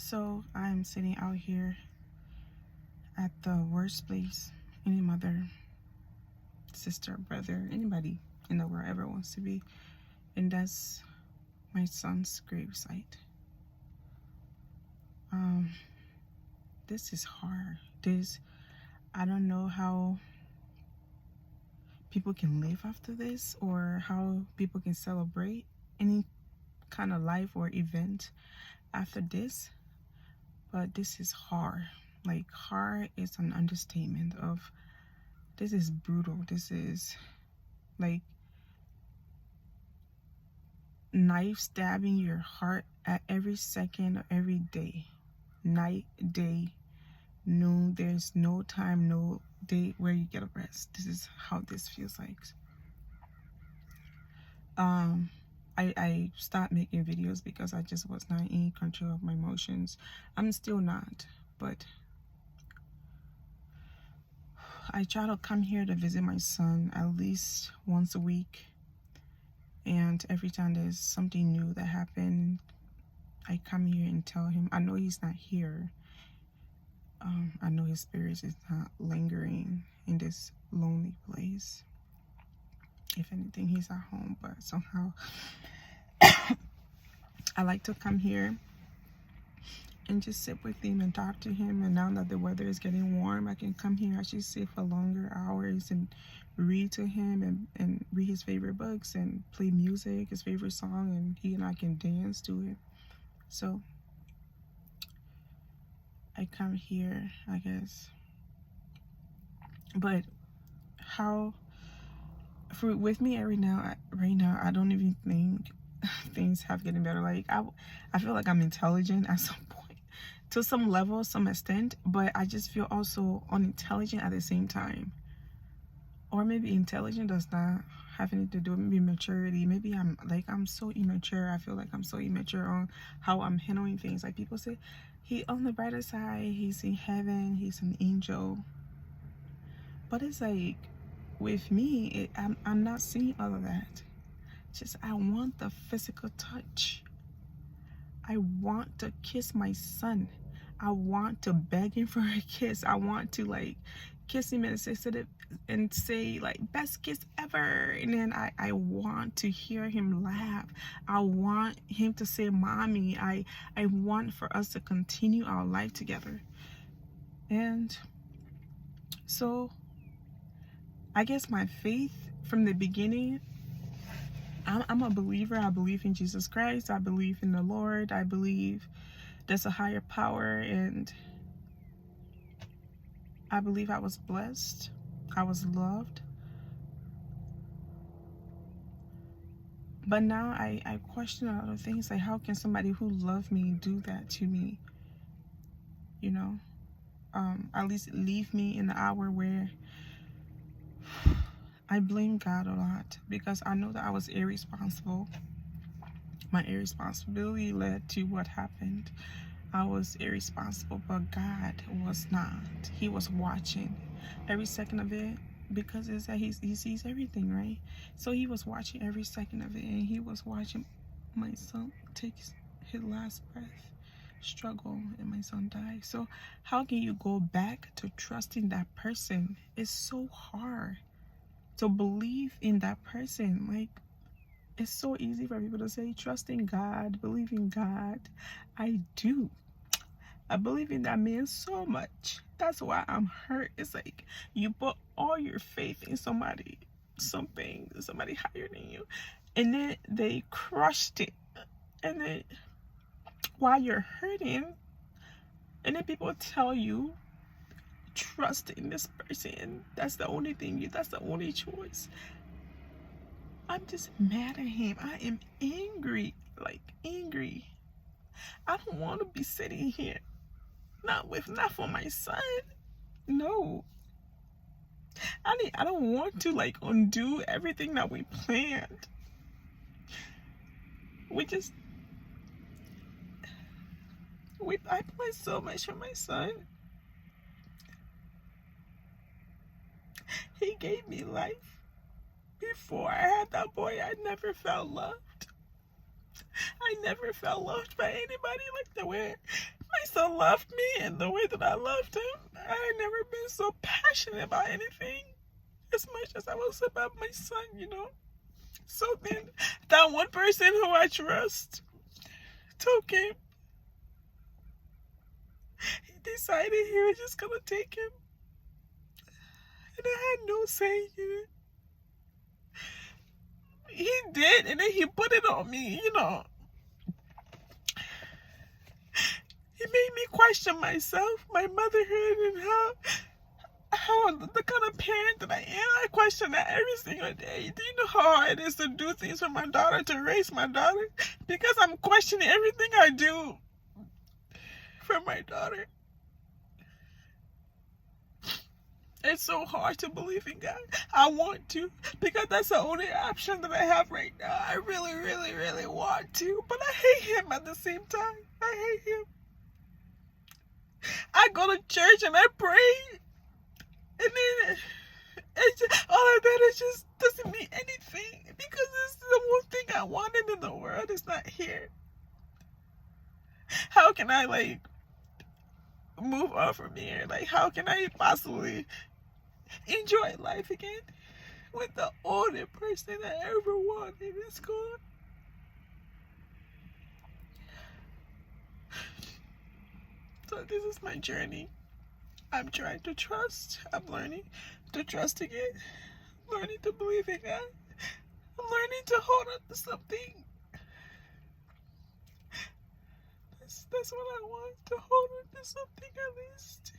So I'm sitting out here at the worst place any mother, sister, brother, anybody in the world ever wants to be, and that's my son's gravesite. This is hard. I don't know how people can live after this, or how people can celebrate any kind of life or event after this, but this is hard. Like, hard is an understatement of, this is brutal. This is like knife stabbing your heart at every second of every day, night, day, noon. There's no time, no day where you get a rest. This is how this feels like. I stopped making videos because I just was not in control of my emotions. I'm still not, but I try to come here to visit my son at least once a week. And every time there's something new that happened, I come here and tell him. I know he's not here. I know his spirit is not lingering in this lonely place. If anything, he's at home, but somehow I like to come here and just sit with him and talk to him. And now that the weather is getting warm, I can come here, actually sit for longer hours and read to him and read his favorite books and play music, his favorite song, and he and I can dance to it. So I come here, I guess. But how with me right now, I don't even think things have getting better. Like, I feel like I'm intelligent at some point, to some level, some extent, but I just feel also unintelligent at the same time. Or maybe intelligent does not have anything to do with maybe maturity. Maybe I'm so immature. I feel like I'm so immature on how I'm handling things. Like, people say, he on the brighter side, he's in heaven, he's an angel. But it's like, with me, I'm not seeing all of that. Just, I want the physical touch. I want to kiss my son. I want to beg him for a kiss. I want to, like, kiss him and say like, best kiss ever. And then I want to hear him laugh. I want him to say mommy. I want for us to continue our life together. And so I guess my faith from the beginning, I'm a believer. I believe in Jesus Christ. I believe in the Lord. I believe there's a higher power, and I believe I was blessed. I was loved. But now I question a lot of things, like, how can somebody who loved me do that to me? You know? At least leave me in the hour where I blame God a lot, because I know that I was irresponsible. My irresponsibility led to what happened. I was irresponsible, but God was not. He was watching every second of it, because it's that he sees everything, right? So he was watching every second of it, and he was watching my son take his last breath, struggle, and my son die. So how can you go back to trusting that person? It's so hard to believe in that person. Like, it's so easy for people to say, trust in God, believe in God. I do. I believe in that man so much. That's why I'm hurt. It's like, you put all your faith in somebody higher than you, and then they crushed it. And then while you're hurting, and then people tell you, trust in this person. That's the only thing that's the only choice. I'm just mad at him. I am angry, like angry. I don't want to be sitting here, not for my son. No. I don't want to, like, undo everything that we planned. I planned so much for my son. He gave me life. Before I had that boy, I never felt loved. I never felt loved by anybody like the way My son loved me in the way that I loved him. I had never been so passionate about anything as much as I was about my son, you know. So then, that one person who I trust took him. He decided he was just gonna take him. And I had no say in it. He did, and then he put it on me, you know. He made me question myself, my motherhood, and how the kind of parent that I am. I question that every single day. Do you know how hard it is to do things for my daughter, to raise my daughter? Because I'm questioning everything I do for my daughter. It's so hard to believe in God. I want to, because that's the only option that I have right now. I really, really, really want to, but I hate him at the same time. I hate him. I go to church and I pray, and then all of that is just doesn't mean anything, because it's the one thing I wanted in the world is not here. How can I like move on from here? Like, how can I possibly enjoy life again with the only person I ever wanted is gone? So this is my journey. I'm trying to trust. I'm learning to trust again. I'm learning to believe in God. I'm learning to hold on to something. That's what I want, to hold on to something at least.